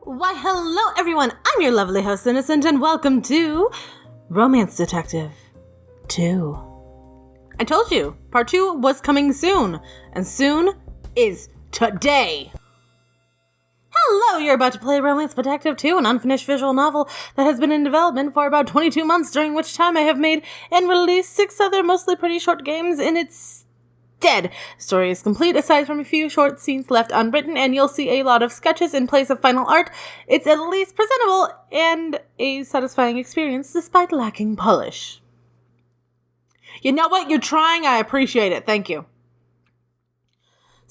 Why, hello everyone, I'm your lovely host Innocent, and welcome to Romance Detective 2. I told you, part 2 was coming soon, and soon is today. Hello, you're about to play Romance Detective 2, an unfinished visual novel that has been in development for about 22 months, during which time I have made and released 6 other mostly pretty short games in its stead. The story is complete aside from a few short scenes left unwritten, and you'll see a lot of sketches in place of final art. It's at least presentable and a satisfying experience despite lacking polish. You know what? You're trying. I appreciate it. Thank you.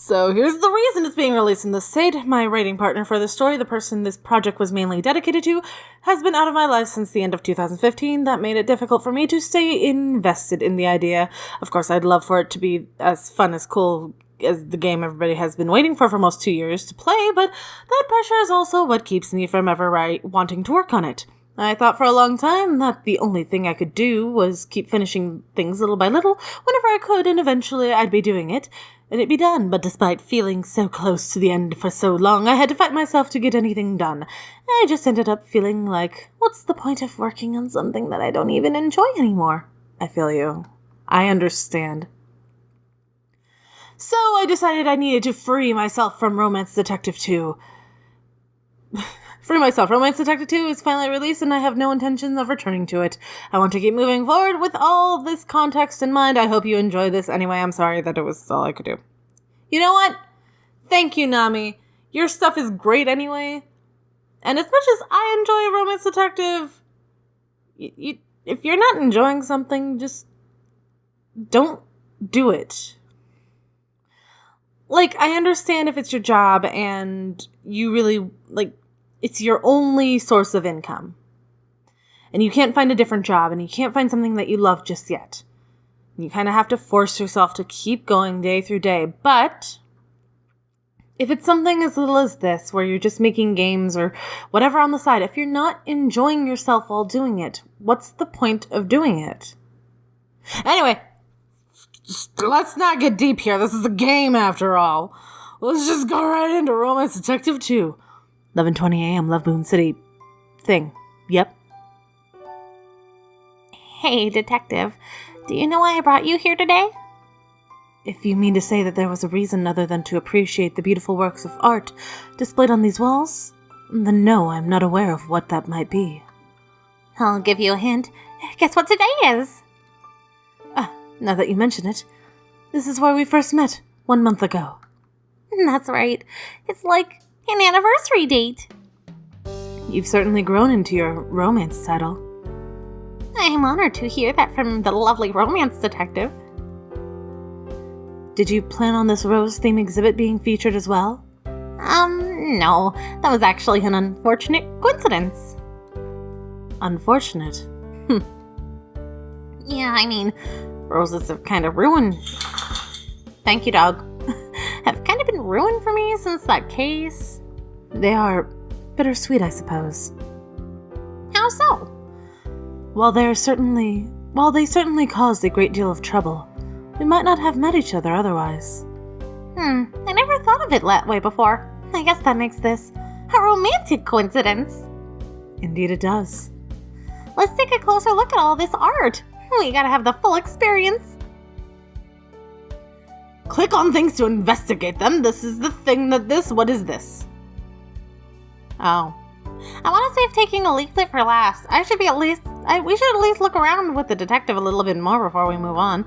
So here's the reason it's being released in this state. My writing partner for this story, the person this project was mainly dedicated to, has been out of my life since the end of 2015. That made it difficult for me to stay invested in the idea. Of course, I'd love for it to be as fun, as cool as the game everybody has been waiting for almost 2 years to play, but that pressure is also what keeps me from ever wanting to work on it. I thought for a long time that the only thing I could do was keep finishing things little by little whenever I could, and eventually I'd be doing it, and it'd be done. But despite feeling so close to the end for so long, I had to fight myself to get anything done. I just ended up feeling like, what's the point of working on something that I don't even enjoy anymore? I feel you. I understand. So I decided I needed to free myself from Romance Detective 2. Romance Detective 2 is finally released, and I have no intention of returning to it. I want to keep moving forward with all this context in mind. I hope you enjoy this anyway. I'm sorry that it was all I could do. You know what? Thank you, Nami. Your stuff is great anyway. And as much as I enjoy Romance Detective, if you're not enjoying something, just don't do it. Like, I understand if it's your job and you really, it's your only source of income. And you can't find a different job, and you can't find something that you love just yet. You kind of have to force yourself to keep going day through day. But if it's something as little as this, where you're just making games or whatever on the side, if you're not enjoying yourself while doing it, what's the point of doing it? Anyway, let's not get deep here. This is a game after all. Let's just go right into Romance Detective 2. 11:20 a.m. Love Moon City thing. Yep. Hey, detective. Do you know why I brought you here today? If you mean to say that there was a reason other than to appreciate the beautiful works of art displayed on these walls, then no, I'm not aware of what that might be. I'll give you a hint. Guess what today is? Now that you mention it, this is where we first met 1 month ago. That's right. It's like an anniversary date. You've certainly grown into your romance title. I'm honored to hear that from the lovely romance detective. Did you plan on this rose theme exhibit being featured as well? No. That was actually an unfortunate coincidence. Unfortunate? Yeah, I mean, roses have kind of ruined... Thank you, dog. Have kind of been ruined for me since that case. They are bittersweet, I suppose. How so? While they certainly caused a great deal of trouble, we might not have met each other otherwise. I never thought of it that way before. I guess that makes this a romantic coincidence. Indeed it does. Let's take a closer look at all this art. We gotta have the full experience. Click on things to investigate them. This is the thing what is this? Oh. I want to save taking a leaflet for last. We should at least look around with the detective a little bit more before we move on.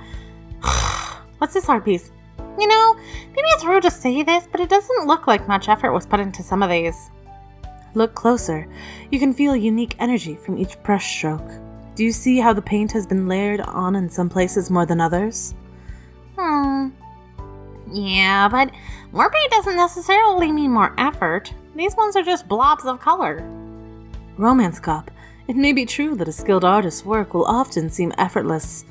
What's this art piece? You know, maybe it's rude to say this, but it doesn't look like much effort was put into some of these. Look closer. You can feel unique energy from each brush stroke. Do you see how the paint has been layered on in some places more than others? Yeah, but more paint doesn't necessarily mean more effort. These ones are just blobs of color. Romance Cop. It may be true that a skilled artist's work will often seem effortless.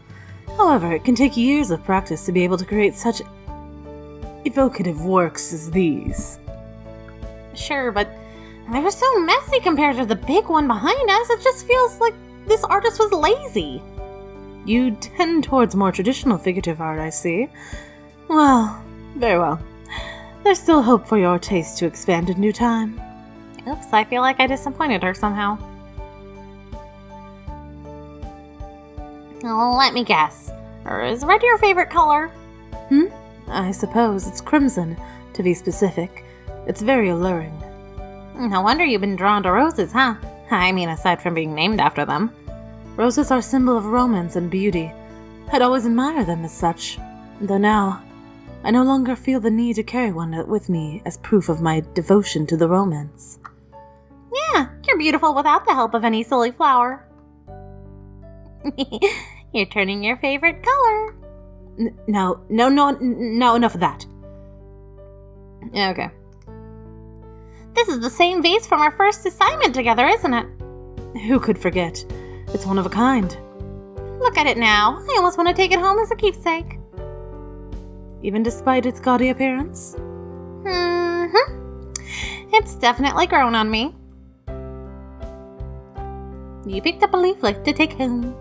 However, it can take years of practice to be able to create such evocative works as these. Sure, but they were so messy compared to the big one behind us. It just feels like this artist was lazy. You tend towards more traditional figurative art, I see. Well, very well. There's still hope for your taste to expand in due time. Oops, I feel like I disappointed her somehow. Let me guess. Or is red your favorite color? I suppose it's crimson, to be specific. It's very alluring. No wonder you've been drawn to roses, huh? I mean, aside from being named after them. Roses are a symbol of romance and beauty. I'd always admire them as such, though now I no longer feel the need to carry one with me as proof of my devotion to the romance. Yeah, you're beautiful without the help of any silly flower. You're turning your favorite color. No, enough of that. Okay. This is the same vase from our first assignment together, isn't it? Who could forget? It's one of a kind. Look at it now. I almost want to take it home as a keepsake. Even despite its gaudy appearance? It's definitely grown on me. You picked up a leaflet to take home.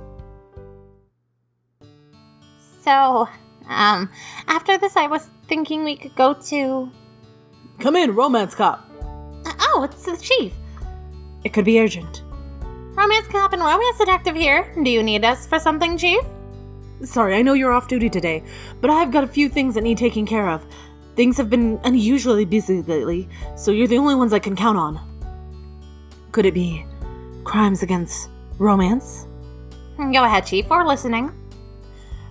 So, after this I was thinking we could go to... Come in, romance cop. Oh, it's the chief. It could be urgent. Romance cop and romance detective here. Do you need us for something, chief? Sorry, I know you're off duty today, but I've got a few things that need taking care of. Things have been unusually busy lately, so you're the only ones I can count on. Could it be crimes against romance? Go ahead, chief. We're listening.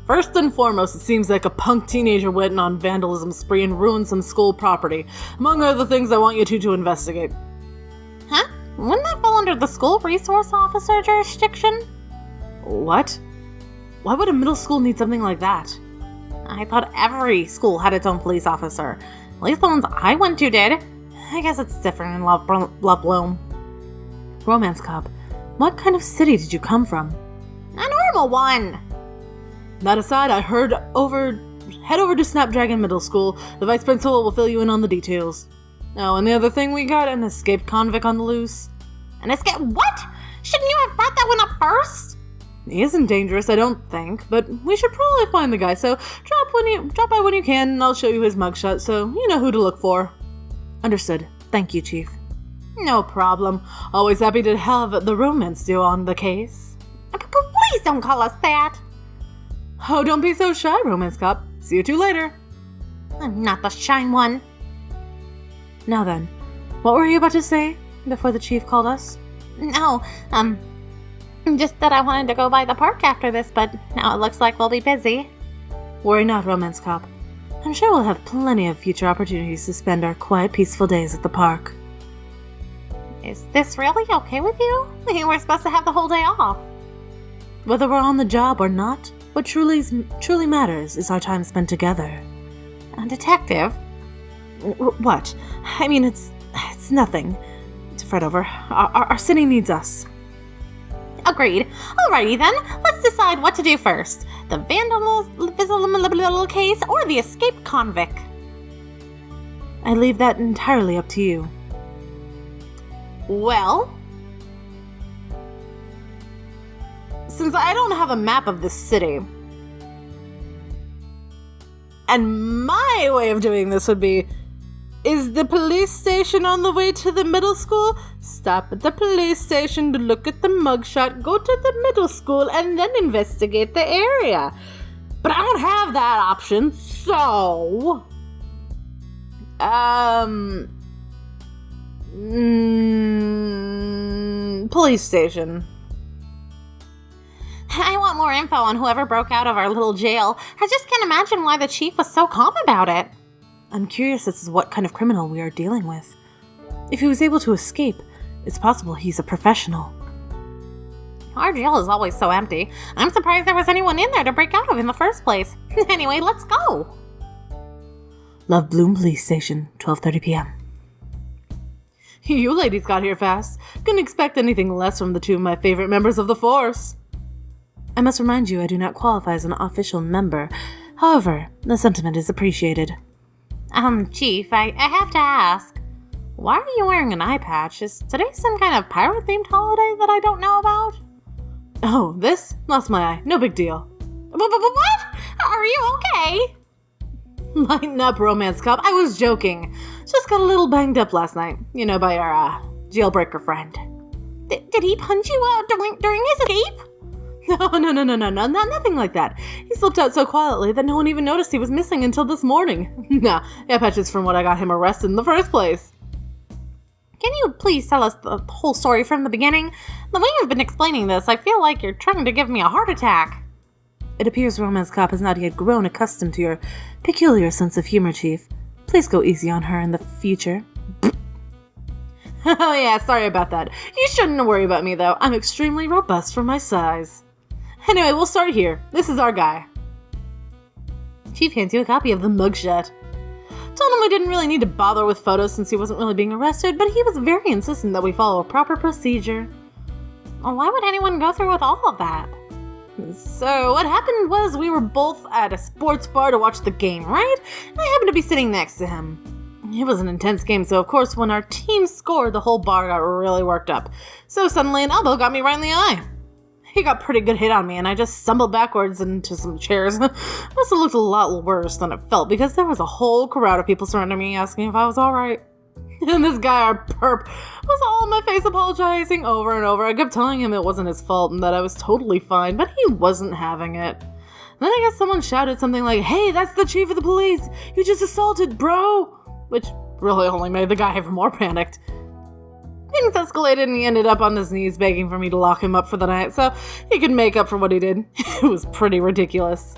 First and foremost, it seems like a punk teenager went on vandalism spree and ruined some school property. Among other things, I want you two to investigate. Huh? Wouldn't that fall under the school resource officer jurisdiction? What? Why would a middle school need something like that? I thought every school had its own police officer. At least the ones I went to did. I guess it's different in Love Bloom. Romance cop, what kind of city did you come from? A normal one. That aside, head over to Snapdragon Middle School. The vice principal will fill you in on the details. Oh, and the other thing, we got an escaped convict on the loose. An escape? What? Shouldn't you have brought that one up first? He isn't dangerous, I don't think, but we should probably find the guy, so drop by when you can, and I'll show you his mugshot, so you know who to look for. Understood. Thank you, Chief. No problem. Always happy to have the romance duo on the case. Please don't call us that. Oh, don't be so shy, romance cop. See you two later. I'm not the shy one. Now then, what were you about to say before the chief called us? No, just that I wanted to go by the park after this, but now it looks like we'll be busy. Worry not, romance cop. I'm sure we'll have plenty of future opportunities to spend our quiet, peaceful days at the park. Is this really okay with you? We were supposed to have the whole day off. Whether we're on the job or not, what truly matters is our time spent together. A detective? What? I mean, it's nothing to fret over. Our city needs us. Agreed. Alrighty then, let's decide what to do first. The vandalism case or the escaped convict? I leave that entirely up to you. Well, since I don't have a map of this city, and my way of doing this would be, is the police station on the way to the middle school? Stop at the police station to look at the mugshot, go to the middle school, and then investigate the area. But I don't have that option, so... police station. I want more info on whoever broke out of our little jail. I just can't imagine why the chief was so calm about it. I'm curious as to what kind of criminal we are dealing with. If he was able to escape, it's possible he's a professional. Our jail is always so empty. I'm surprised there was anyone in there to break out of in the first place. Anyway, let's go. Love Bloom Police Station, 12:30 p.m. You ladies got here fast. Couldn't expect anything less from the two of my favorite members of the force. I must remind you I do not qualify as an official member. However, the sentiment is appreciated. Chief, I have to ask, why are you wearing an eye patch? Is today some kind of pirate-themed holiday that I don't know about? Oh, this? Lost my eye. No big deal. What? Are you okay? Lighten up, romance cop. I was joking. Just got a little banged up last night. You know, by our jailbreaker friend. Did he punch you out during his escape? No, nothing like that. He slipped out so quietly that no one even noticed he was missing until this morning. Nah, I bet it's from when I got him arrested in the first place. Can you please tell us the whole story from the beginning? The way you've been explaining this, I feel like you're trying to give me a heart attack. It appears Romance Cop has not yet grown accustomed to your peculiar sense of humor, Chief. Please go easy on her in the future. Oh yeah, sorry about that. You shouldn't worry about me though. I'm extremely robust for my size. Anyway, we'll start here. This is our guy. Chief hands you a copy of the mugshot. Told him we didn't really need to bother with photos since he wasn't really being arrested, but he was very insistent that we follow a proper procedure. Why would anyone go through with all of that? So what happened was we were both at a sports bar to watch the game, right? And I happened to be sitting next to him. It was an intense game, so of course when our team scored, the whole bar got really worked up. So suddenly an elbow got me right in the eye. He got a pretty good hit on me, and I just stumbled backwards into some chairs. Must have looked a lot worse than it felt, because there was a whole crowd of people surrounding me asking if I was alright. And this guy, our perp, was all in my face apologizing over and over. I kept telling him it wasn't his fault and that I was totally fine, but he wasn't having it. Then I guess someone shouted something like, "Hey, that's the chief of the police! You just assaulted, bro!" Which really only made the guy even more panicked. Things escalated and he ended up on his knees begging for me to lock him up for the night so he could make up for what he did. It was pretty ridiculous.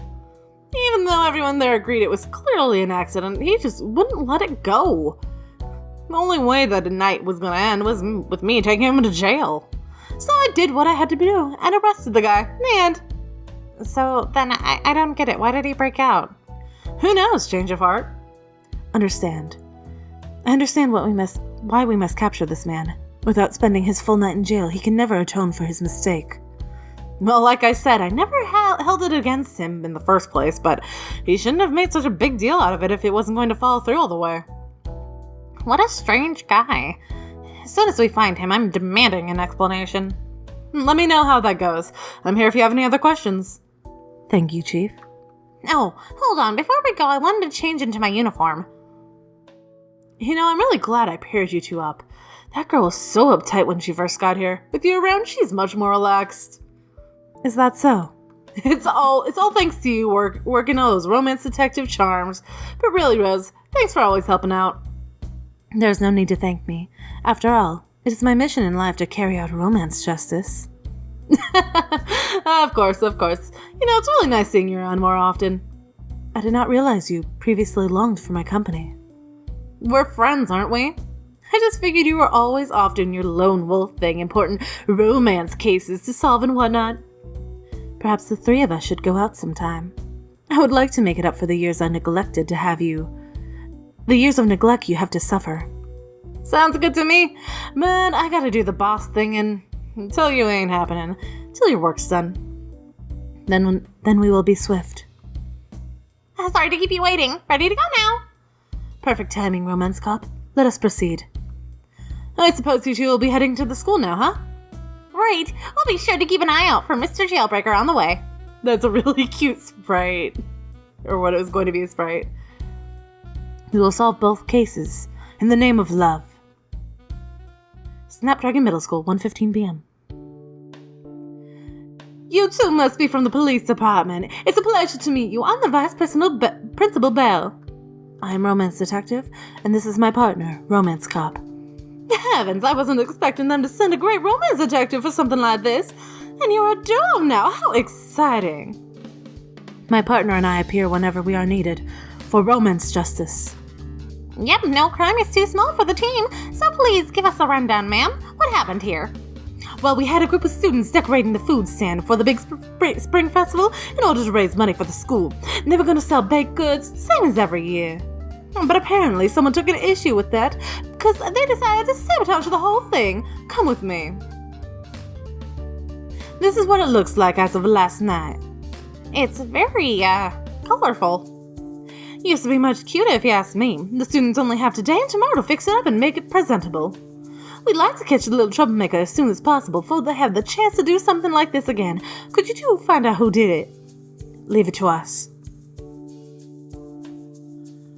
Even though everyone there agreed it was clearly an accident, he just wouldn't let it go. The only way that the night was going to end was with me taking him to jail. So I did what I had to do and arrested the guy. And so then I don't get it. Why did he break out? Who knows, change of heart. I understand why we must capture this man. Without spending his full night in jail, he can never atone for his mistake. Well, like I said, I never held it against him in the first place, but he shouldn't have made such a big deal out of it if it wasn't going to follow through all the way. What a strange guy. As soon as we find him, I'm demanding an explanation. Let me know how that goes. I'm here if you have any other questions. Thank you, Chief. Oh, hold on. Before we go, I wanted to change into my uniform. You know, I'm really glad I paired you two up. That girl was so uptight when she first got here. With you around, she's much more relaxed. Is that so? It's all thanks to you working all those romance detective charms. But really, Rose, thanks for always helping out. There's no need to thank me. After all, it is my mission in life to carry out romance justice. Of course. You know, it's really nice seeing you around more often. I did not realize you previously longed for my company. We're friends, aren't we? I just figured you were always off doing your lone wolf thing, important romance cases to solve and whatnot. Perhaps the three of us should go out sometime. I would like to make it up for the years I neglected to have you. The years of neglect you have to suffer. Sounds good to me. Man, I gotta do the boss thing and tell you ain't happening. Till your work's done. Then we will be swift. Sorry to keep you waiting. Ready to go now. Perfect timing, Romance Cop. Let us proceed. I suppose you two will be heading to the school now, huh? Right. We'll be sure to keep an eye out for Mr. Jailbreaker on the way. That's a really cute sprite. Or what it was going to be a sprite. We will solve both cases in the name of love. Snapdragon Middle School, 1:15 p.m. You two must be from the police department. It's a pleasure to meet you. I'm the Vice Principal Bell. I am Romance Detective, and this is my partner, Romance Cop. Heavens, I wasn't expecting them to send a great romance detective for something like this. And you're a duo now. How exciting. My partner and I appear whenever we are needed for romance justice. Yep, no crime is too small for the team, so please give us a rundown, ma'am. What happened here? Well, we had a group of students decorating the food stand for the big spring festival in order to raise money for the school. And they were going to sell baked goods, same as every year. But apparently someone took an issue with that because they decided to sabotage the whole thing. Come with me. This is what it looks like as of last night. It's very, colorful. Used to be much cuter if you ask me. The students only have today and tomorrow to fix it up and make it presentable. We'd like to catch the little troublemaker as soon as possible before they have the chance to do something like this again. Could you two find out who did it? Leave it to us.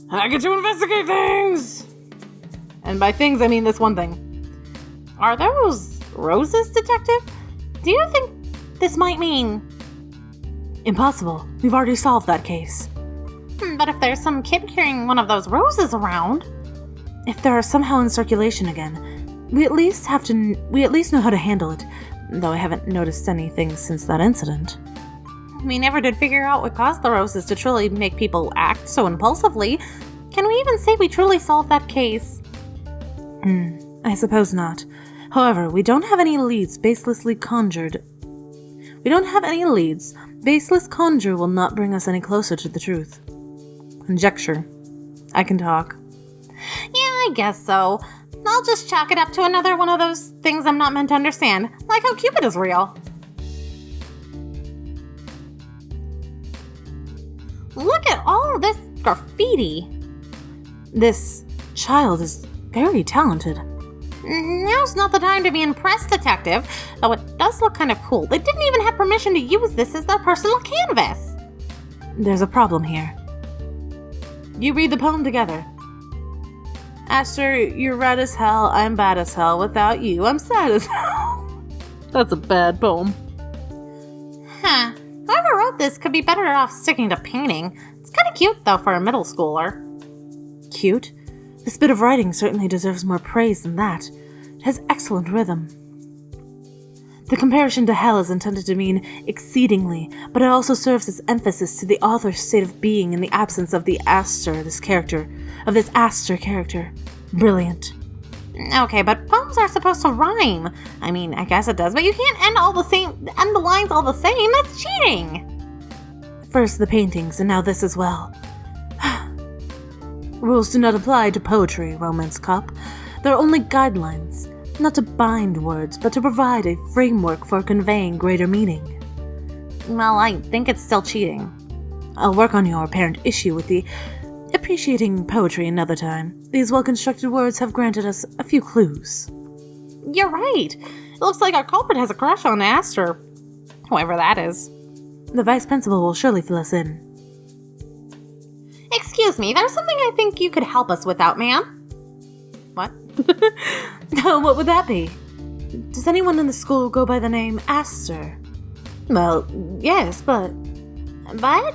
I get to investigate things! And by things, I mean this one thing. Are those roses, Detective? Do you think this might mean... Impossible. We've already solved that case. But if there's some kid carrying one of those roses around... If they are somehow in circulation again, we at least know how to handle it, though I haven't noticed anything since that incident. We never did figure out what caused the roses to truly make people act so impulsively. Can we even say we truly solved that case? I suppose not. However, we don't have any leads baselessly conjured. Baseless conjure will not bring us any closer to the truth. Conjecture. I can talk. Yeah, I guess so. I'll just chalk it up to another one of those things I'm not meant to understand, like how Cupid is real. Look at all of this graffiti. This child is very talented. Now's not the time to be impressed, Detective, though it does look kind of cool. They didn't even have permission to use this as their personal canvas. There's a problem here. You read the poem together. Aster, you're red as hell, I'm bad as hell. Without you, I'm sad as hell. That's a bad poem. Huh. Whoever wrote this could be better off sticking to painting. It's kind of cute, though, for a middle schooler. Cute? This bit of writing certainly deserves more praise than that. It has excellent rhythm. The comparison to hell is intended to mean exceedingly, but it also serves as emphasis to the author's state of being in the absence of this Aster character. Brilliant. Okay, but poems are supposed to rhyme. I mean, I guess it does, but you can't end the lines all the same. That's cheating. First the paintings, and now this as well. Rules do not apply to poetry, Romance Cop. They're only guidelines, not to bind words, but to provide a framework for conveying greater meaning. Well, I think it's still cheating. I'll work on your apparent issue with the appreciating poetry another time. These well-constructed words have granted us a few clues. You're right. It looks like our culprit has a crush on Aster. Whoever that is. The vice principal will surely fill us in. Excuse me, there's something I think you could help us with out, ma'am. What? What would that be? Does anyone in the school go by the name Aster? Well, yes, but... But?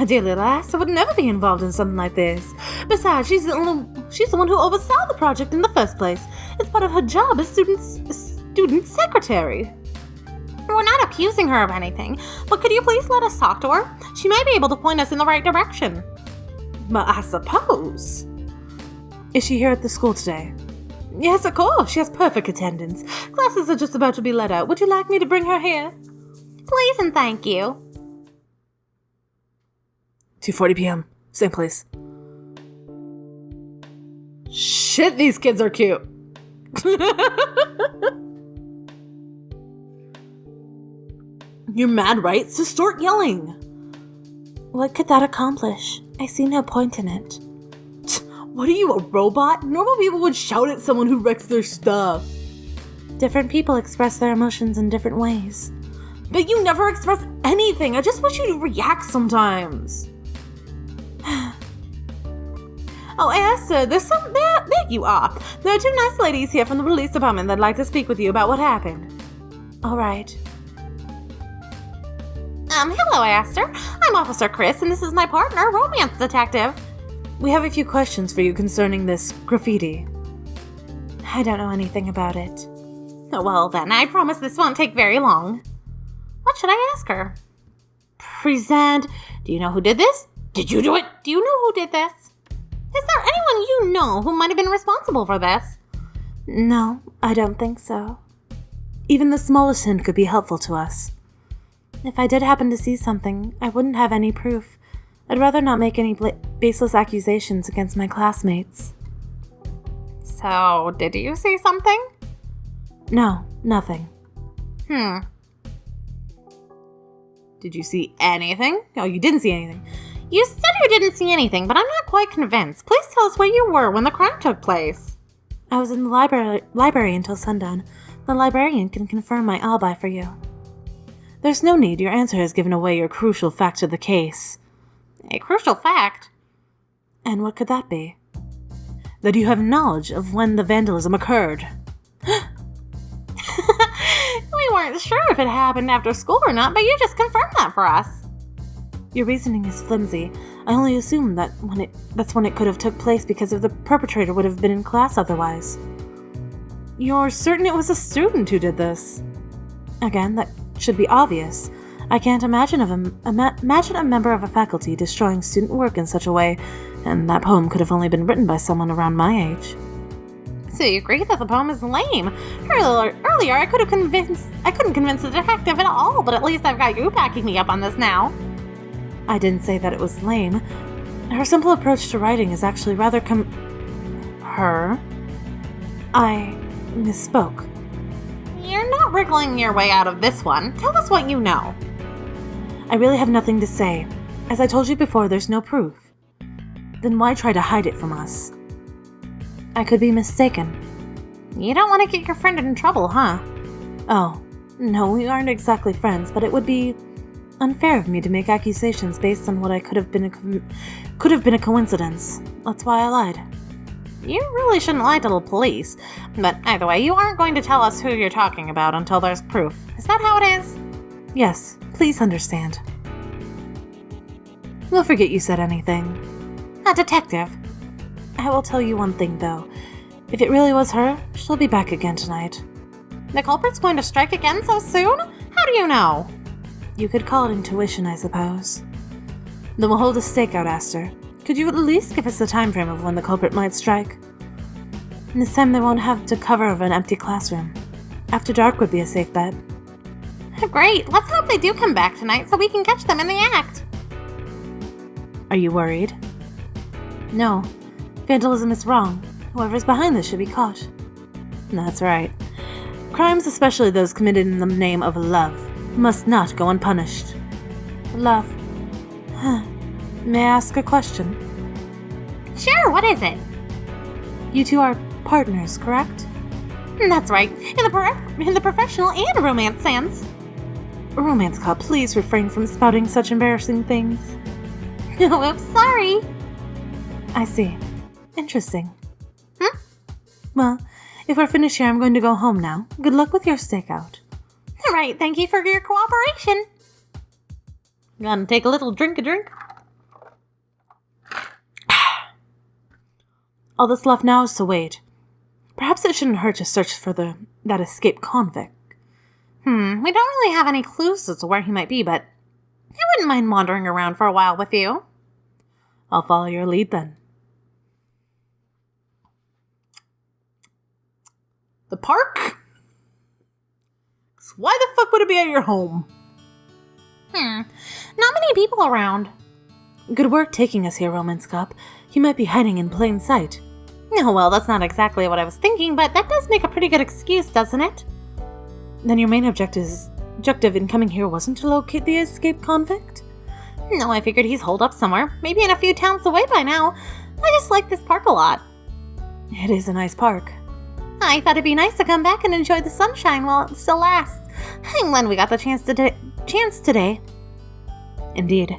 Dear little Aster would never be involved in something like this. Besides, she's the one who oversaw the project in the first place. It's part of her job as student secretary. We're not accusing her of anything, but could you please let us talk to her? She might be able to point us in the right direction. But I suppose. Is she here at the school today? Yes, of course. She has perfect attendance. Classes are just about to be let out. Would you like me to bring her here? Please and thank you. 2:40 p.m. Same place. Shit, these kids are cute. You're mad, right? So start yelling. What could that accomplish? I see no point in it. What are you, a robot? Normal people would shout at someone who wrecks their stuff. Different people express their emotions in different ways. But you never express anything. I just wish you to react sometimes. Oh, Esther, there you are. There are two nice ladies here from the police department that'd like to speak with you about what happened. All right. Hello, Aster. I'm Officer Chris, and this is my partner, Romance Detective. We have a few questions for you concerning this graffiti. I don't know anything about it. Well, then, I promise this won't take very long. What should I ask her? Present. Do you know who did this? Did you do it? Do you know who did this? Is there anyone you know who might have been responsible for this? No, I don't think so. Even the smallest hint could be helpful to us. If I did happen to see something, I wouldn't have any proof. I'd rather not make any baseless accusations against my classmates. So, did you see something? No, nothing. Did you see anything? Oh, you didn't see anything. You said you didn't see anything, but I'm not quite convinced. Please tell us where you were when the crime took place. I was in the library until sundown. The librarian can confirm my alibi for you. There's no need. Your answer has given away your crucial fact to the case. A crucial fact? And what could that be? That you have knowledge of when the vandalism occurred. weren't sure if it happened after school or not, but you just confirmed that for us. Your reasoning is flimsy. I only assumed that's when it could have took place because the perpetrator would have been in class otherwise. You're certain it was a student who did this? Again, that should be obvious. I can't imagine imagine a member of a faculty destroying student work in such a way, and that poem could have only been written by someone around my age. So you agree that the poem is lame? Earlier, I couldn't convince the detective at all, but at least I've got you backing me up on this now. I didn't say that it was lame. Her simple approach to writing is actually rather I misspoke. You're not wriggling your way out of this one. Tell us what you know. I really have nothing to say. As I told you before, there's no proof. Then why try to hide it from us? I could be mistaken. You don't want to get your friend in trouble, huh? Oh, no, we aren't exactly friends, but it would be unfair of me to make accusations based on what I could have been a coincidence. That's why I lied. You really shouldn't lie to the police. But either way, you aren't going to tell us who you're talking about until there's proof. Is that how it is? Yes, please understand. We'll forget you said anything. A detective. I will tell you one thing, though. If it really was her, she'll be back again tonight. The culprit's going to strike again so soon? How do you know? You could call it intuition, I suppose. Then we'll hold a stakeout, Aster. Could you at least give us a time frame of when the culprit might strike? And this time they won't have to cover of an empty classroom. After dark would be a safe bet. Great, let's hope they do come back tonight so we can catch them in the act. Are you worried? No. Vandalism is wrong. Whoever's behind this should be caught. That's right. Crimes, especially those committed in the name of love, must not go unpunished. Love. May I ask a question? Sure, what is it? You two are partners, correct? That's right, in the professional and romance sense. Romance Cop, please refrain from spouting such embarrassing things. Oops, sorry. I see. Interesting. Well, if we're finished here, I'm going to go home now. Good luck with your stakeout. Right, thank you for your cooperation. Gonna take a little drink. All that's left now is to wait. Perhaps it shouldn't hurt to search for that escaped convict. We don't really have any clues as to where he might be, but I wouldn't mind wandering around for a while with you. I'll follow your lead then. The park? Why the fuck would it be at your home? Not many people around. Good work taking us here, Romance Cop. He might be hiding in plain sight. Oh, well, that's not exactly what I was thinking, but that does make a pretty good excuse, doesn't it? Then your main objective in coming here wasn't to locate the escaped convict? No, I figured he's holed up somewhere, maybe in a few towns away by now. I just like this park a lot. It is a nice park. I thought it'd be nice to come back and enjoy the sunshine while it still lasts. I'm glad we got the chance today. Indeed.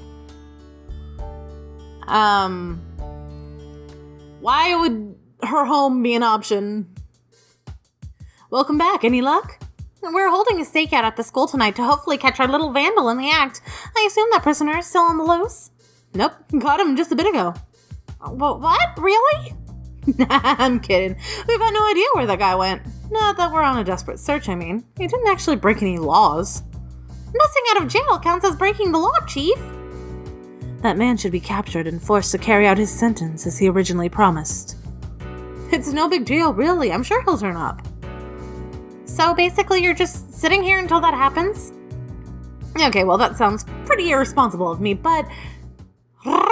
Why would her home be an option? Welcome back. Any luck? We're holding a stakeout at the school tonight to hopefully catch our little vandal in the act. I assume that prisoner is still on the loose? Nope. Caught him just a bit ago. What? Really? I'm kidding. We've got no idea where that guy went. Not that we're on a desperate search, I mean. He didn't actually break any laws. Busting out of jail counts as breaking the law, Chief. That man should be captured and forced to carry out his sentence as he originally promised. It's no big deal, really. I'm sure he'll turn up. So basically you're just sitting here until that happens? Okay, well that sounds pretty irresponsible of me, but... Ring!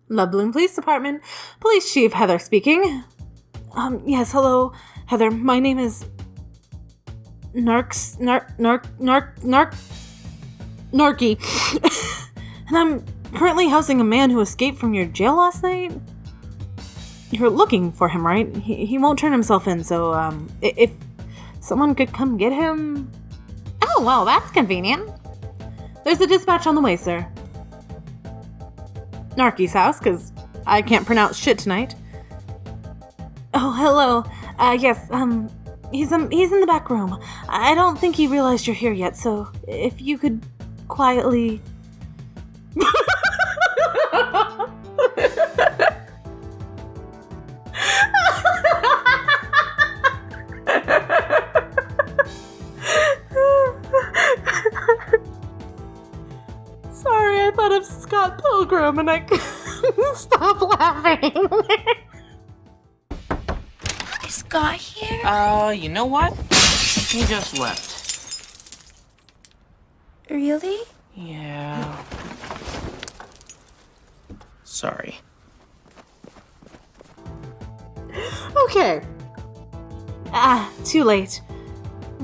Love Bloom Police Department. Police Chief Heather speaking. Yes, hello, Heather. My name is... Narky. And I'm currently housing a man who escaped from your jail last night. You're looking for him, right? He won't turn himself in, so, if someone could come get him... Oh, well, that's convenient. There's a dispatch on the way, sir. Narky's house, because I can't pronounce shit tonight. Oh, hello. Yes, He's in the back room. I don't think he realized you're here yet, so if you could quietly... Sorry, I thought of Scott Pilgrim and I couldn't stop laughing. Is Scott here? You know what? He just left. Really? Yeah. Sorry. Okay. Too late.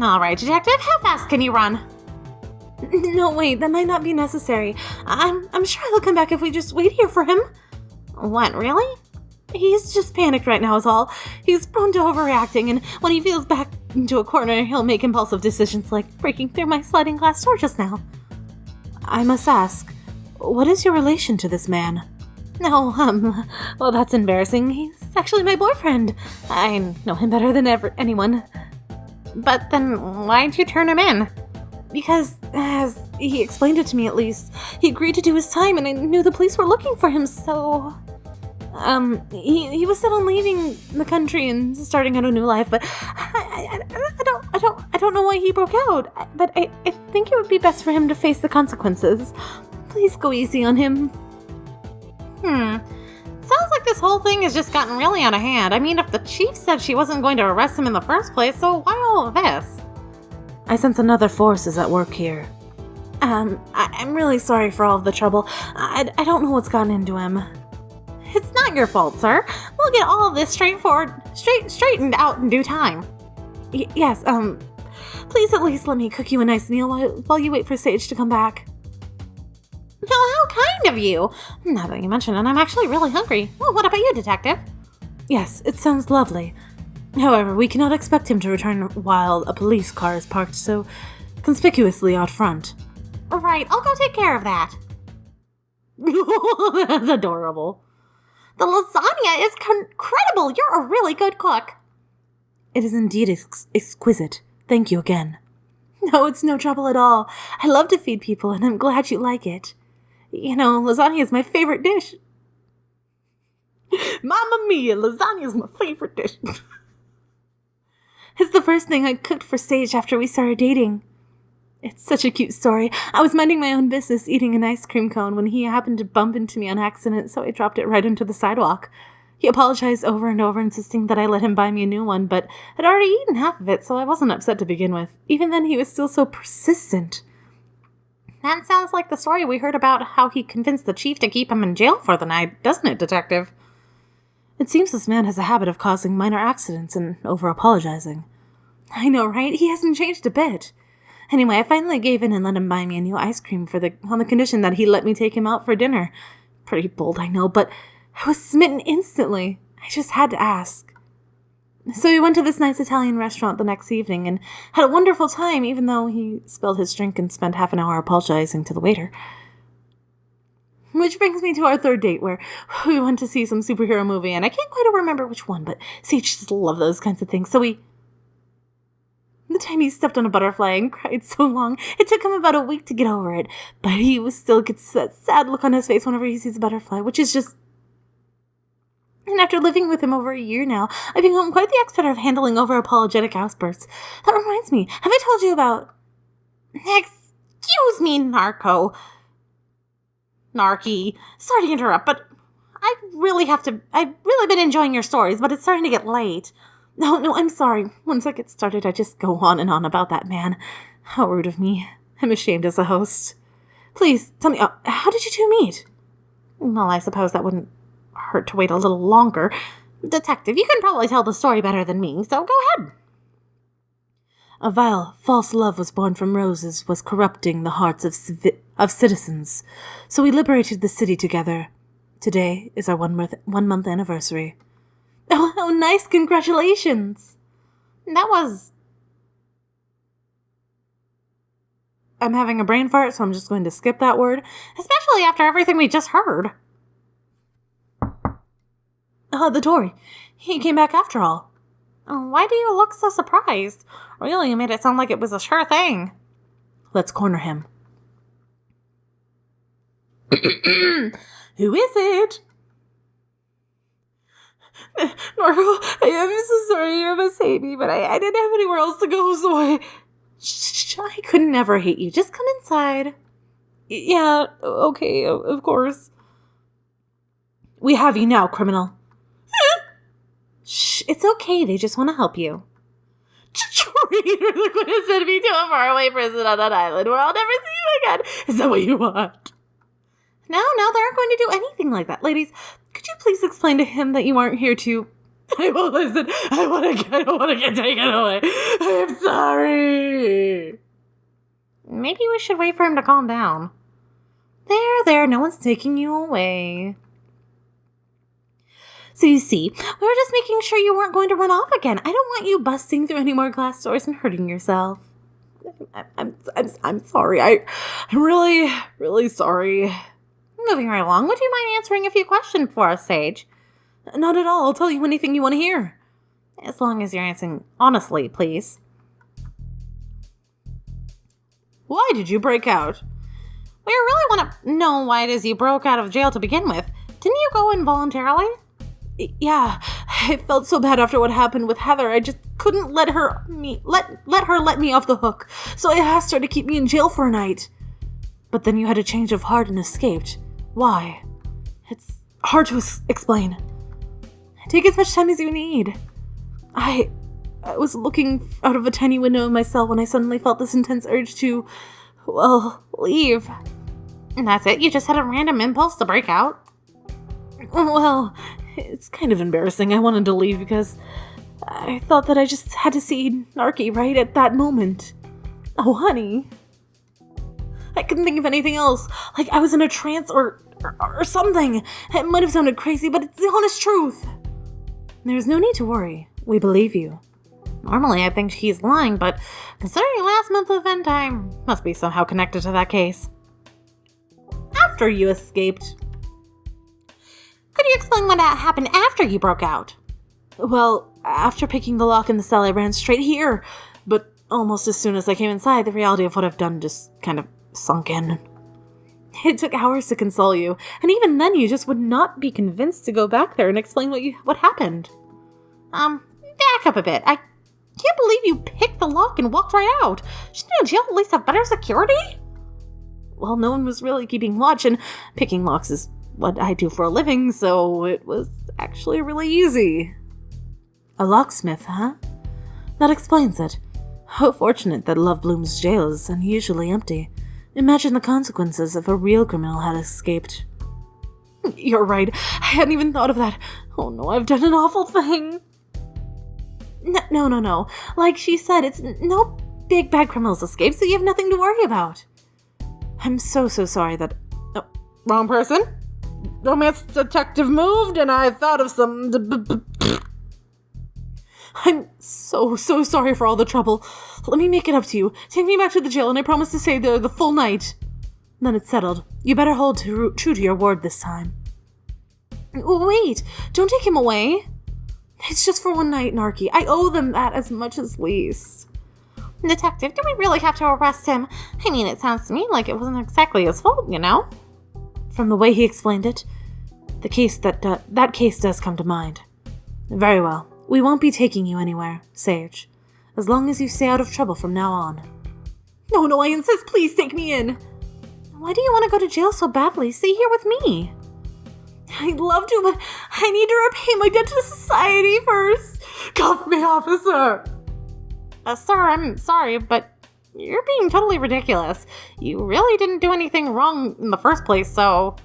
All right, Detective, how fast can you run? No, wait, that might not be necessary. I'm sure he'll come back if we just wait here for him. What, really? He's just panicked right now is all. He's prone to overreacting, and when he feels back into a corner, he'll make impulsive decisions like breaking through my sliding glass door just now. I must ask, what is your relation to this man? No, Well, that's embarrassing. He's actually my boyfriend. I know him better than anyone. but then why'd you turn him in? Because, as he explained it to me at least, he agreed to do his time and I knew the police were looking for him, so... he was set on leaving the country and starting out a new life, but I don't know why he broke out. But I think it would be best for him to face the consequences. Please go easy on him. Sounds like this whole thing has just gotten really out of hand. I mean, if the chief said she wasn't going to arrest him in the first place, so why all of this? I sense another force is at work here. I'm really sorry for all of the trouble. I don't know what's gotten into him. It's not your fault, sir. We'll get all of this straightened out in due time. Yes, please at least let me cook you a nice meal while you wait for Sage to come back. Well, how kind of you. Now that you mention it, I'm actually really hungry. Well, what about you, Detective? Yes, it sounds lovely. However, we cannot expect him to return while a police car is parked so conspicuously out front. Right, I'll go take care of that. That's adorable. The lasagna is incredible. You're a really good cook. It is indeed exquisite. Thank you again. No, it's no trouble at all. I love to feed people, and I'm glad you like it. You know, lasagna is my favorite dish. Mamma mia, lasagna is my favorite dish. It's the first thing I cooked for Sage after we started dating. It's such a cute story. I was minding my own business eating an ice cream cone when he happened to bump into me on accident, so I dropped it right into the sidewalk. He apologized over and over, insisting that I let him buy me a new one, but I'd already eaten half of it, so I wasn't upset to begin with. Even then, he was still so persistent. That sounds like the story we heard about how he convinced the chief to keep him in jail for the night, doesn't it, Detective? It seems this man has a habit of causing minor accidents and over-apologizing. I know, right? He hasn't changed a bit. Anyway, I finally gave in and let him buy me a new ice cream on the condition that he let me take him out for dinner. Pretty bold, I know, but I was smitten instantly. I just had to ask. So we went to this nice Italian restaurant the next evening and had a wonderful time, even though he spilled his drink and spent half an hour apologizing to the waiter. Which brings me to our third date, where we went to see some superhero movie, and I can't quite remember which one, but Sage just loved those kinds of things, so the time he stepped on a butterfly and cried so long, it took him about a week to get over it, but he still gets that sad look on his face whenever he sees a butterfly, which is just... And after living with him over a year now, I've become quite the expert of handling over-apologetic outbursts. That reminds me, have I told you about... Excuse me, Narky. Sorry to interrupt, but I've really been enjoying your stories, but it's starting to get late. No, I'm sorry. Once I get started, I just go on and on about that man. How rude of me. I'm ashamed as a host. Please, tell me, how did you two meet? Well, I suppose that wouldn't hurt to wait a little longer. Detective, you can probably tell the story better than me, so go ahead. A vile, false love was born from roses, was corrupting the hearts of citizens. So we liberated the city together. Today is our one-month anniversary. Oh, how nice! Congratulations! That was... I'm having a brain fart, so I'm just going to skip that word. Especially after everything we just heard. The Tory. He came back after all. Why do you look so surprised? Really, you made it sound like it was a sure thing. Let's corner him. Who is it? Marco, I am so sorry you must hate me, but I didn't have anywhere else to go, so I could never hate you. Just come inside. Yeah, okay, of course. We have you now, criminal. Shh, it's okay. They just want to help you. Traitor, they're going to send me to a faraway prison on an island where I'll never see you again. Is that what you want? No, they aren't going to do anything like that. Ladies, could you please explain to him that you aren't here to... I won't listen. I want to get taken away. I'm sorry. Maybe we should wait for him to calm down. There, no one's taking you away. So you see, we were just making sure you weren't going to run off again. I don't want you busting through any more glass doors and hurting yourself. I'm sorry. I'm really, really sorry. Moving right along, would you mind answering a few questions for us, Sage? Not at all. I'll tell you anything you want to hear. As long as you're answering honestly, please. Why did you break out? We really want to know why it is you broke out of jail to begin with. Didn't you go involuntarily? Yeah, I felt so bad after what happened with Heather. I just couldn't let her let me off the hook. So I asked her to keep me in jail for a night. But then you had a change of heart and escaped. Why? It's hard to explain. Take as much time as you need. I was looking out of a tiny window in my cell when I suddenly felt this intense urge to, well, leave. And that's it? You just had a random impulse to break out? Well, it's kind of embarrassing. I wanted to leave because I thought that I just had to see Narky right at that moment. Oh, honey. I couldn't think of anything else. Like I was in a trance or something. It might have sounded crazy, but it's the honest truth. There's no need to worry. We believe you. Normally, I think he's lying, but considering last month's event time, must be somehow connected to that case. After you escaped. Could you explain what happened after you broke out? Well, after picking the lock in the cell, I ran straight here. But almost as soon as I came inside, the reality of what I've done just kind of sunk in. It took hours to console you, and even then you just would not be convinced to go back there and explain what happened. Back up a bit. I can't believe you picked the lock and walked right out. Shouldn't a jail at least have better security? Well, no one was really keeping watch, and picking locks is what I do for a living, so it was actually really easy. A locksmith, huh? That explains it. How fortunate that Love Bloom's jail is unusually empty. Imagine the consequences if a real criminal had escaped. You're right. I hadn't even thought of that. Oh no, I've done an awful thing. No. Like she said, it's no big bad criminals escape, so you have nothing to worry about. I'm so sorry that... Oh, wrong person? Romance detective moved, and I thought of some... I'm so sorry for all the trouble. Let me make it up to you. Take me back to the jail, and I promise to stay there the full night. Then it's settled. You better hold true to your word this time. Wait, don't take him away. It's just for one night, Narky. I owe them that as much as least. Detective, do we really have to arrest him? I mean, it sounds to me like it wasn't exactly his fault, you know? From the way he explained it, the case that case does come to mind. Very well. We won't be taking you anywhere, Sage. As long as you stay out of trouble from now on. No, I insist. Please take me in. Why do you want to go to jail so badly? Stay here with me. I'd love to, but I need to repay my debt to society first. Cuff me, officer. Sir, I'm sorry, but you're being totally ridiculous. You really didn't do anything wrong in the first place, so...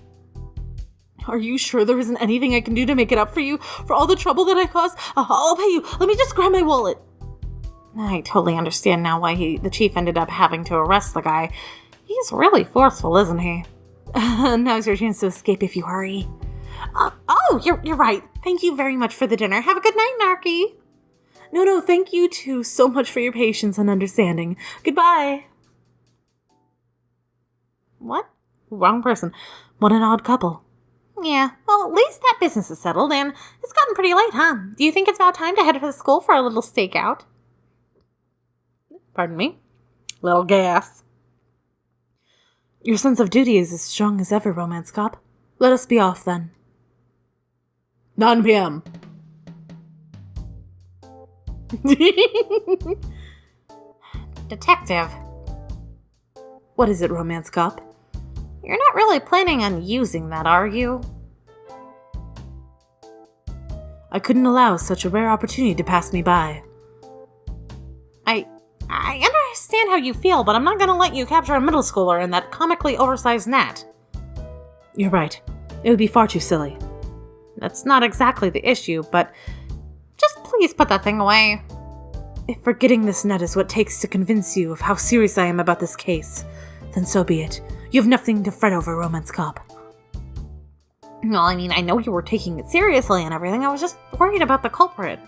Are you sure there isn't anything I can do to make it up for you? For all the trouble that I caused? I'll pay you. Let me just grab my wallet. I totally understand now why the chief ended up having to arrest the guy. He's really forceful, isn't he? Now's your chance to escape if you hurry. You're right. Thank you very much for the dinner. Have a good night, Narky. No, thank you too so much for your patience and understanding. Goodbye. What? Wrong person. What an odd couple. Yeah, well, at least that business is settled, and it's gotten pretty late, huh? Do you think it's about time to head to the school for a little stakeout? Pardon me? Little gas. Your sense of duty is as strong as ever, Romance Cop. Let us be off, then. 9 p.m. Detective, What is it, Romance Cop? you're not really planning on using that, are you? I couldn't allow such a rare opportunity to pass me by. I understand how you feel, but I'm not gonna let you capture a middle schooler in that comically oversized net. You're right. It would be far too silly. That's not exactly the issue, but just please put that thing away. If forgetting this net is what it takes to convince you of how serious I am about this case, then so be it. You have nothing to fret over, Romance Cop. Well, I mean, I know you were taking it seriously and everything. I was just worried about the culprit.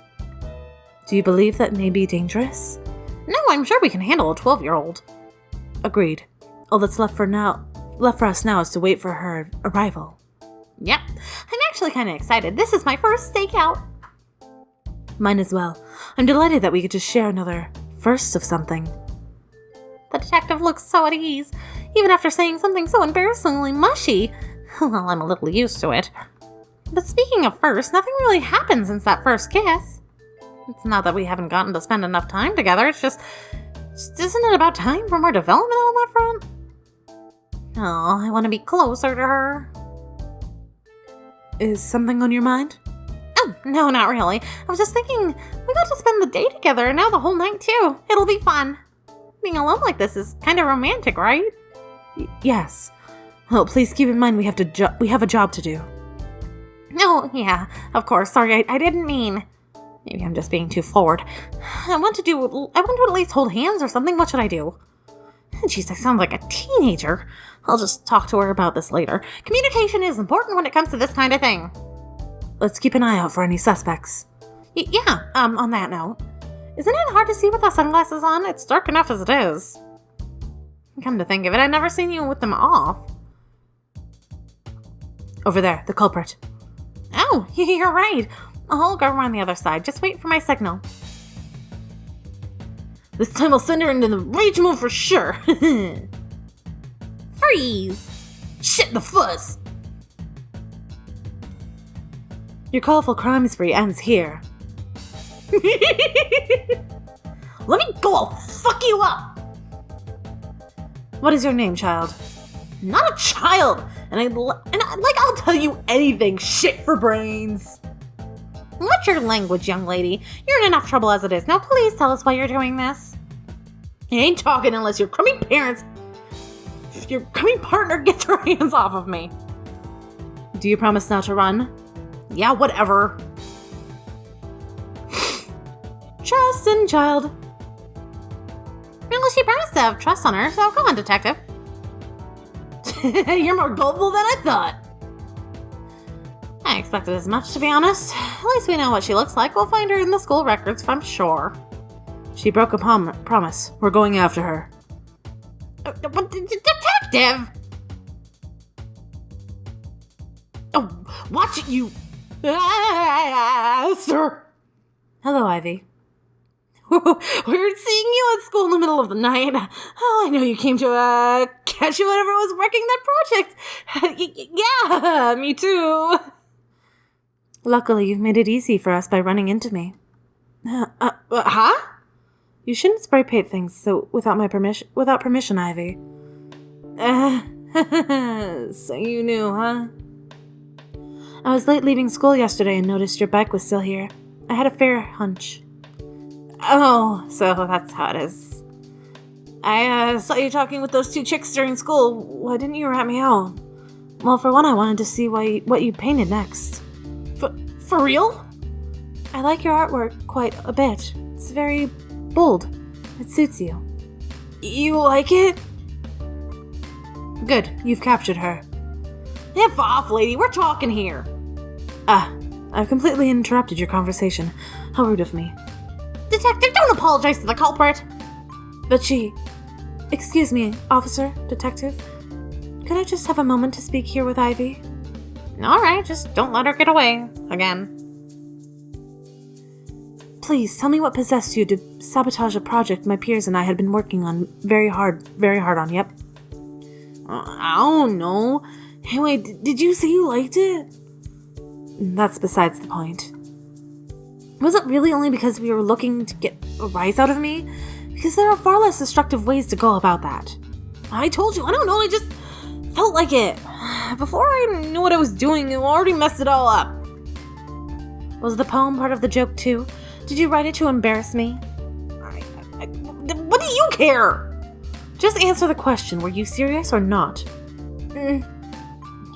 Do you believe that may be dangerous? No, I'm sure we can handle a 12-year-old. Agreed. All that's left for us now is to wait for her arrival. Yep. I'm actually kind of excited. This is my first stakeout. Mine as well. I'm delighted that we get to share another first of something. The detective looks so at ease, even after saying something so embarrassingly mushy. Well, I'm a little used to it. But speaking of first, nothing really happened since that first kiss. It's not that we haven't gotten to spend enough time together, it's just isn't it about time for more development on that front? Oh, I want to be closer to her. Is something on your mind? Oh, no, not really. I was just thinking, we got to spend the day together and now the whole night too. It'll be fun. Being alone like this is kind of romantic, right? Yes. Oh, please keep in mind we have a job to do. Oh, yeah, of course. Sorry, I didn't mean. Maybe I'm just being too forward. I want to at least hold hands or something. What should I do? Jeez, I sound like a teenager. I'll just talk to her about this later. Communication is important when it comes to this kind of thing. Let's keep an eye out for any suspects. On that note, isn't it hard to see with the sunglasses on? It's dark enough as it is. Come to think of it, I've never seen you with them off. Over there, the culprit. Oh, you're right. I'll go around the other side. Just wait for my signal. This time I'll send her into the rage mode for sure. Freeze! Shit, the fuzz! Your colorful crime spree ends here. Let me go, I'll fuck you up! What is your name, child? Not a child! I'll tell you anything, shit for brains! What's your language, young lady? You're in enough trouble as it is. Now please tell us why you're doing this. I ain't talking unless your crummy partner gets her hands off of me. Do you promise not to run? Yeah, whatever. Trust in child. Well, she promised to have trust on her, so come on, detective. You're more gullible than I thought. I expected as much, to be honest. At least we know what she looks like. We'll find her in the school records, I'm sure. She broke a promise. We're going after her. Detective! Oh, watch it, you... Sir! Hello, Ivy. Weird seeing you at school in the middle of the night. Oh, I know you came to, catch you whenever I was working that project. Yeah, me too. Luckily, you've made it easy for us by running into me. Huh? You shouldn't spray paint things without permission, Ivy. So you knew, huh? I was late leaving school yesterday and noticed your bike was still here. I had a fair hunch. Oh, so that's how it is. I saw you talking with those two chicks during school. Why didn't you rat me out? Well, for one, I wanted to see what you painted next. For real? I like your artwork quite a bit. It's very bold. It suits you. You like it? Good, you've captured her. F off, lady. We're talking here. I've completely interrupted your conversation. How rude of me. Detective, don't apologize to the culprit. But excuse me, officer, detective. Could I just have a moment to speak here with Ivy? Alright, just don't let her get away again. Please, tell me what possessed you to sabotage a project my peers and I had been working on very hard on, yep. I don't know. Anyway, did you say you liked it? That's besides the point. Was it really only because we were looking to get a rise out of me? Because there are far less destructive ways to go about that. I told you, I don't know, I just felt like it. Before I knew what I was doing, I already messed it all up. Was the poem part of the joke too? Did you write it to embarrass me? What do you care? Just answer the question. Were you serious or not?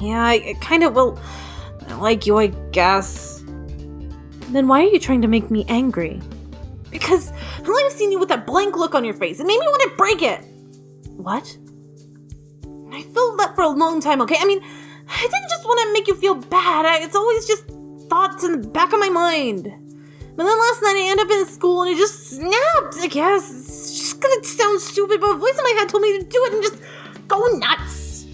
Yeah, I kind of, well, I like you, I guess. Then why are you trying to make me angry? Because I've seen you with that blank look on your face. It made me want to break it. What? I felt that for a long time, okay? I mean, I didn't just want to make you feel bad. It's always just thoughts in the back of my mind. But then last night I ended up in school and it just snapped, I guess. It's just gonna sound stupid, but a voice in my head told me to do it and just go nuts.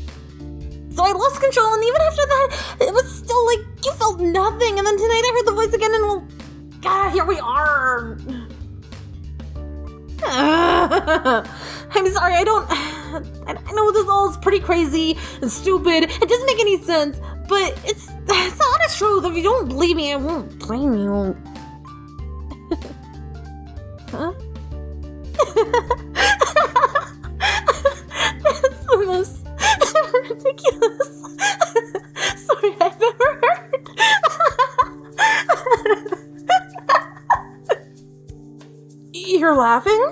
So I lost control, and even after that, it was still like, you felt nothing. And then tonight I heard the voice again and, well, God, here we are. I'm sorry, I know this all is pretty crazy and stupid. It doesn't make any sense, but it's the honest truth. If you don't believe me, I won't blame you. Huh? That's the most ridiculous story I've ever heard. You're laughing?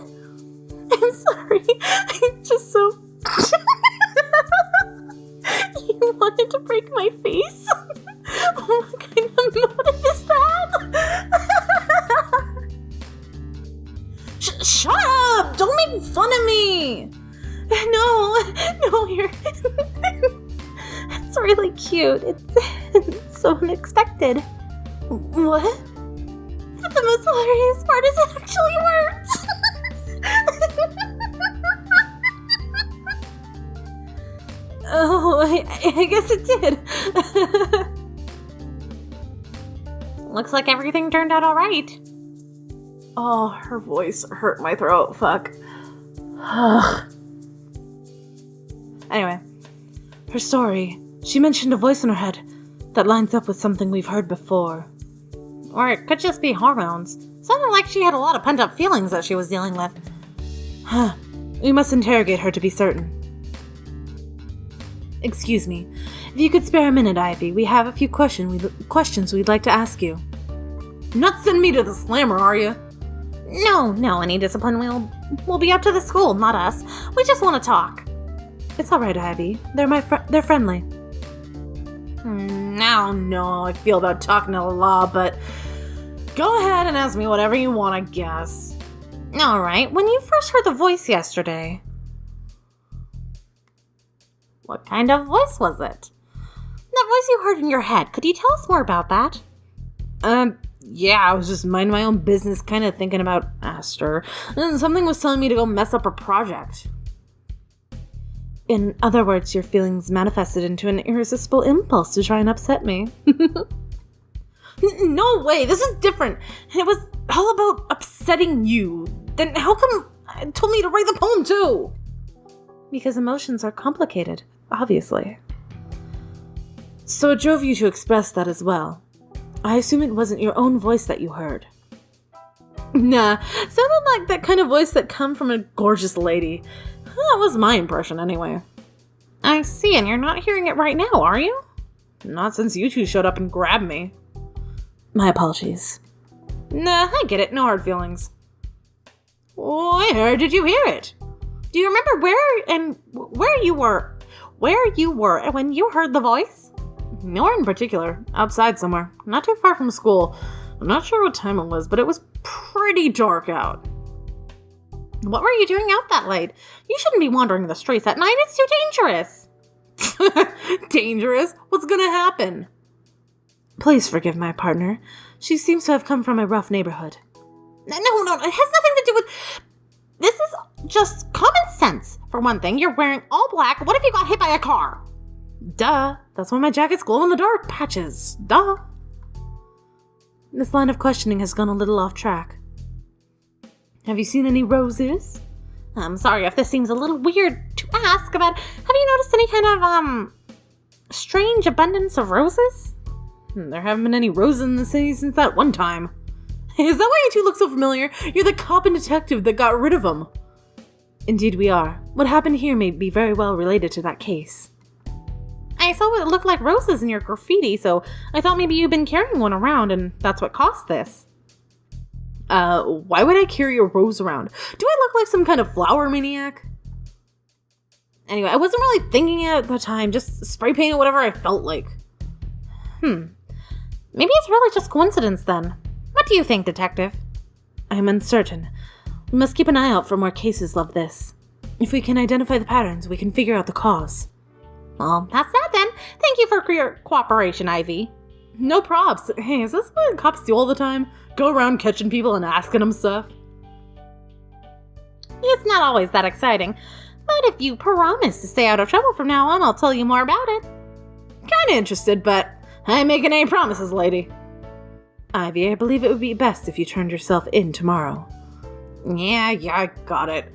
I'm sorry. I'm just so... You wanted to break my face? What kind of motive is that? Shut up! Don't make fun of me! No, you're... It's really cute. It's so unexpected. What? But the most hilarious part is it actually works! Oh, I guess it did. Looks like everything turned out alright. Oh, her voice hurt my throat. Fuck. Anyway, her story. She mentioned a voice in her head that lines up with something we've heard before. Or it could just be hormones. Sounded like she had a lot of pent-up feelings that she was dealing with. We must interrogate her to be certain. Excuse me. If you could spare a minute, Ivy, we have a few questions we'd like to ask you. Not send me to the slammer, are you? No, any discipline will be up to the school, not us. We just want to talk. It's all right, Ivy. They're friendly. I don't know. I feel about talking to the law, but go ahead and ask me whatever you want, I guess. All right. When you first heard the voice yesterday, what kind of voice was it? That voice you heard in your head. Could you tell us more about that? Yeah, I was just minding my own business, kind of thinking about Aster. And something was telling me to go mess up her project. In other words, your feelings manifested into an irresistible impulse to try and upset me. No way, this is different. It was all about upsetting you. Then how come it told me to write the poem too? Because emotions are complicated, obviously. So it drove you to express that as well. I assume it wasn't your own voice that you heard. Nah, sounded like that kind of voice that come from a gorgeous lady. That was my impression anyway. I see, and you're not hearing it right now, are you? Not since you two showed up and grabbed me. My apologies. Nah, I get it. No hard feelings. Where did you hear it? Do you remember where you were when you heard the voice? Nowhere in particular. Outside somewhere. Not too far from school. I'm not sure what time it was, but it was pretty dark out. What were you doing out that late? You shouldn't be wandering the streets at night. It's too dangerous. Dangerous? What's gonna happen? Please forgive my partner. She seems to have come from a rough neighborhood. No, it has nothing to do with... This is just common sense. For one thing, you're wearing all black. What if you got hit by a car? Duh. That's why my jacket's glow-in-the-dark patches. Duh. This line of questioning has gone a little off track. Have you seen any roses? I'm sorry if this seems a little weird to ask, but have you noticed any kind of, strange abundance of roses? There haven't been any roses in the city since that one time. Is that why you two look so familiar? You're the cop and detective that got rid of them. Indeed we are. What happened here may be very well related to that case. I saw what looked like roses in your graffiti, so I thought maybe you'd been carrying one around and that's what caused this. Why would I carry a rose around? Do I look like some kind of flower maniac? Anyway, I wasn't really thinking it at the time, just spray painting whatever I felt like. Maybe it's really just coincidence then. What do you think, Detective? I am uncertain. We must keep an eye out for more cases like this. If we can identify the patterns, we can figure out the cause. Well, that's that then. Thank you for your cooperation, Ivy. No props. Hey, is this what cops do all the time? Go around catching people and asking them stuff? It's not always that exciting, but if you promise to stay out of trouble from now on, I'll tell you more about it. Kinda interested, but I ain't making any promises, lady. Ivy, I believe it would be best if you turned yourself in tomorrow. Yeah, I got it.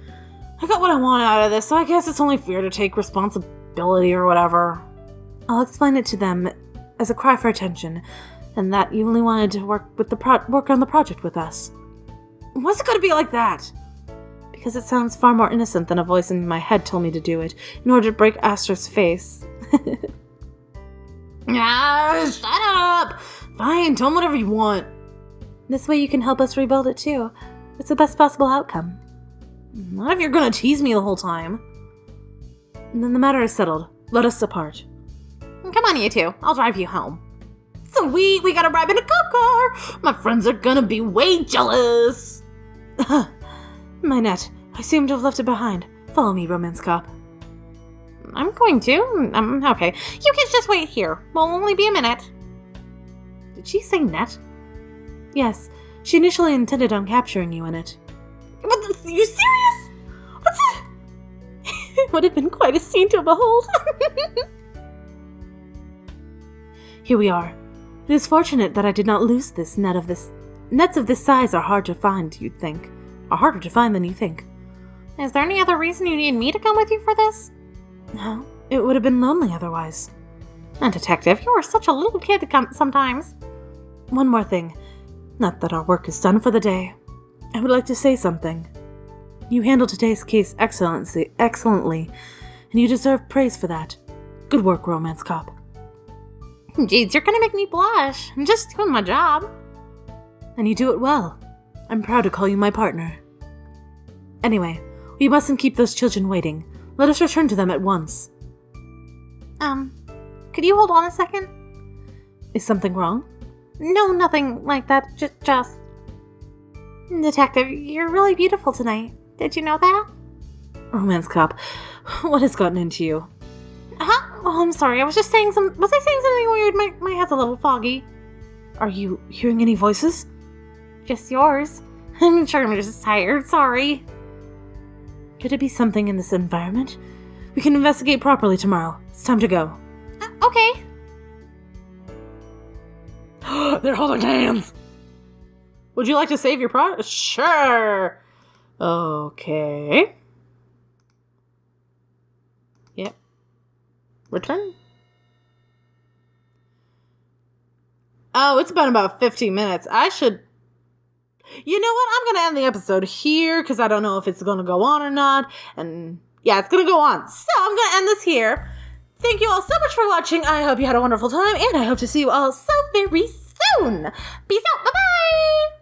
I got what I want out of this, so I guess it's only fair to take responsibility or whatever. I'll explain it to them as a cry for attention, and that you only wanted to work on the project with us. Why's it gotta be like that? Because it sounds far more innocent than a voice in my head told me to do it, in order to break Astra's face. Shut up! Fine, tell them whatever you want. This way you can help us rebuild it too. It's the best possible outcome. Not if you're gonna tease me the whole time. And then the matter is settled. Let us apart. Come on, you two. I'll drive you home. Sweet, we gotta ride in a cop car! My friends are gonna be way jealous! My net. I seem to have left it behind. Follow me, romance cop. I'm going to. Okay. You kids just wait here. We'll only be a minute. Did she say net? Yes. She initially intended on capturing you in it. Are you serious? What's it? It would have been quite a scene to behold. Here we are. It is fortunate that I did not lose this net of this. Nets of this size are hard to find, you'd think. Are harder to find than you think. Is there any other reason you need me to come with you for this? No, it would have been lonely otherwise. And Detective, you are such a little kid to come sometimes. One more thing. Not that our work is done for the day. I would like to say something. You handled today's case excellently, and you deserve praise for that. Good work, romance cop. Jeez, you're gonna make me blush. I'm just doing my job. And you do it well. I'm proud to call you my partner. Anyway, we mustn't keep those children waiting. Let us return to them at once. Could you hold on a second? Is something wrong? No, nothing like that. Just... Detective, you're really beautiful tonight. Did you know that? Romance cop, what has gotten into you? Huh? Oh, I'm sorry. I was just saying Was I saying something weird? My head's a little foggy. Are you hearing any voices? Just yours. I'm sure I'm just tired. Sorry. Could it be something in this environment? We can investigate properly tomorrow. It's time to go. Okay. They're holding hands! Would you like to save your product? Sure! Okay. Yep. Return. Oh, it's been about 15 minutes. I should... You know what? I'm going to end the episode here because I don't know if it's going to go on or not. And yeah, it's going to go on. So I'm going to end this here. Thank you all so much for watching. I hope you had a wonderful time, and I hope to see you all so very soon. Peace out. Bye-bye.